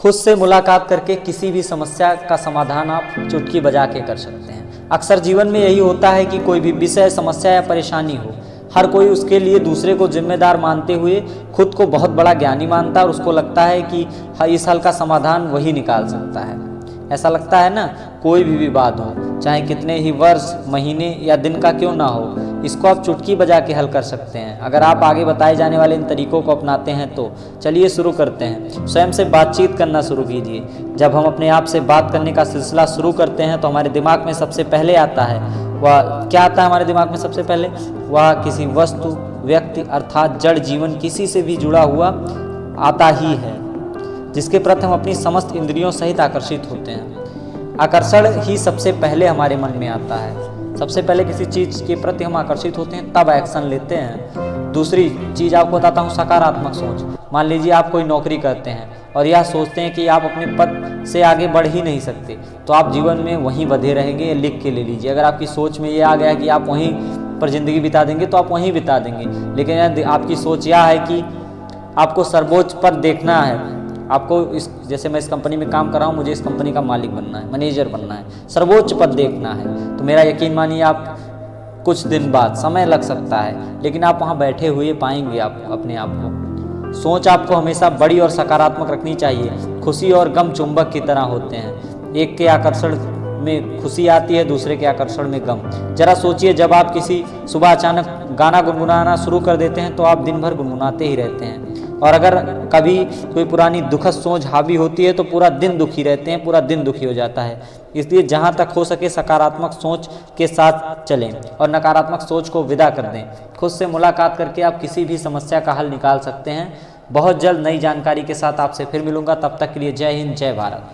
खुद से मुलाकात करके किसी भी समस्या का समाधान आप चुटकी बजा के कर सकते हैं। अक्सर जीवन में यही होता है कि कोई भी विषय, समस्या या परेशानी हो, हर कोई उसके लिए दूसरे को जिम्मेदार मानते हुए खुद को बहुत बड़ा ज्ञानी मानता है और उसको लगता है कि इस हल का समाधान वही निकाल सकता है। ऐसा लगता है ना, कोई भी विवाद हो, चाहे कितने ही वर्ष, महीने या दिन का क्यों ना हो, इसको आप चुटकी बजा के हल कर सकते हैं। अगर आप आगे बताए जाने वाले इन तरीकों को अपनाते हैं तो चलिए शुरू करते हैं। स्वयं से बातचीत करना शुरू कीजिए। जब हम अपने आप से बात करने का सिलसिला शुरू करते हैं तो हमारे दिमाग में सबसे पहले आता है, वह क्या आता है हमारे दिमाग में सबसे पहले? वह किसी वस्तु, व्यक्ति अर्थात जड़ जीवन, किसी से भी जुड़ा हुआ आता ही है, जिसके प्रति हम अपनी समस्त इंद्रियों सहित आकर्षित होते हैं। आकर्षण ही सबसे पहले हमारे मन में आता है। सबसे पहले किसी चीज़ के प्रति हम आकर्षित होते हैं, तब एक्शन लेते हैं। दूसरी चीज़ आपको बताता हूँ, सकारात्मक सोच। मान लीजिए आप कोई नौकरी करते हैं और यह सोचते हैं कि आप अपने पद से आगे बढ़ ही नहीं सकते, तो आप जीवन में वहीं बंधे रहेंगे। लिख के ले लीजिए, अगर आपकी सोच में ये आ गया कि आप वहीं पर ज़िंदगी बिता देंगे तो आप वहीं बिता देंगे। लेकिन यदि आपकी सोच यह है कि आपको सर्वोच्च पद देखना है, आपको जैसे मैं इस कंपनी में काम कर रहा हूँ, मुझे इस कंपनी का मालिक बनना है, मैनेजर बनना है, सर्वोच्च पद देखना है, तो मेरा यकीन मानिए आप कुछ दिन बाद, समय लग सकता है, लेकिन आप वहाँ बैठे हुए पाएंगे आप अपने आप को। सोच आपको हमेशा बड़ी और सकारात्मक रखनी चाहिए। खुशी और गम चुंबक की तरह होते हैं, एक के आकर्षण में खुशी आती है, दूसरे के आकर्षण में गम। जरा सोचिए, जब आप किसी सुबह अचानक गाना गुनगुनाना शुरू कर देते हैं तो आप दिन भर गुनगुनाते ही रहते हैं, और अगर कभी कोई पुरानी दुखद सोच हावी होती है तो पूरा दिन दुखी रहते हैं, पूरा दिन दुखी हो जाता है। इसलिए जहाँ तक हो सके सकारात्मक सोच के साथ चलें और नकारात्मक सोच को विदा कर दें। खुद से मुलाकात करके आप किसी भी समस्या का हल निकाल सकते हैं। बहुत जल्द नई जानकारी के साथ आपसे फिर मिलूंगा, तब तक के लिए जय हिंद, जय भारत।